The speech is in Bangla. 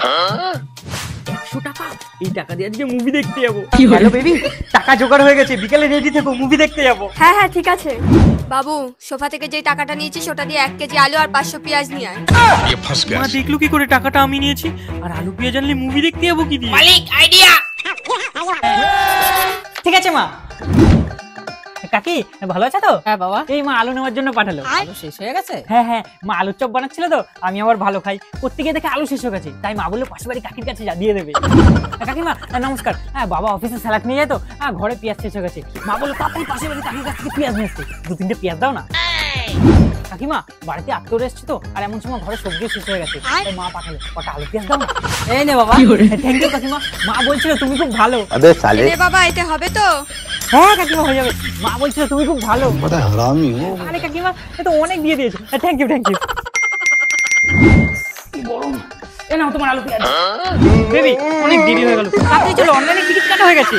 100 টাকা, এই টাকা দিয়ে আজকে মুভি দেখতে যাবো। হ্যালো বেবি, টাকা জোগাড় হয়ে গেছে, বিকেলে রেডি থেকো, মুভি দেখতে যাবো। হ্যাঁ হ্যাঁ ঠিক আছে। বাবু, সোফা থেকে যে টাকাটা নিয়েছিস ওটা দিয়ে 1 কেজি আলু আর 500 পেঁয়াজ নিয়ে আয়। মা দেখলো কি করে টাকাটা আমি নিয়েছি? আর আলু পেঁয়াজ আনলে মুভি দেখতে যাবো কি দিয়ে? মালিক আইডিয়া। ঠিক আছে মা। কাকি ভালো আছে তো? হ্যাঁ বাবা। এই মা আলু নেওয়ার জন্য পাঠালো। আলু শেষ হয়ে গেছে? হ্যাঁ হ্যাঁ, মা আলুর চপ বানাচ্ছিল তো, আমি আবার ভালো খাই, করতে গিয়ে দেখে আলু শেষ হয়ে গেছে, তাই মা বললো পাশের বাড়ি কাকির কাছে যা দিয়ে দেবে। কাকিমা নমস্কার। হ্যাঁ বাবা অফিসে স্যালাড নিয়ে যায় তো, ঘরে পেঁয়াজ শেষ হয়ে গেছে, মা বললো তাড়াতাড়ি পাশের বাড়ি কাকির কাছ থেকে পেঁয়াজ নিয়ে আসতে, 2-3টে পেঁয়াজ দাও না। কাকিমা বাড়িতে আত্মীয় এসছে তো, আর এমন সময় ঘরে সবজি শেষ হয়ে গেছে, তাই মা পাঠালো কটা আলু পেঁয়াজ দাও না। এই নে বাবা। থ্যাংক ইউ কাকিমা, মা বলছিল তুমি খুব ভালো। এ বাবা, এটা হবে তো? হ্যাঁ কাকিমা হয়ে যাবে, মা বলছিল তুমি খুব ভালো। আরে কাকিমা এ তো অনেক দিয়ে দিয়েছো, থ্যাংক ইউ থ্যাংক ইউ। গরম, এ নাও তোমার আলু পেঁয়াজ। বেবি অনেক দেরি হয়ে গেল, তাড়াতাড়ি চলো, অনলাইনে টিকিট কাটা হয়ে গেছে।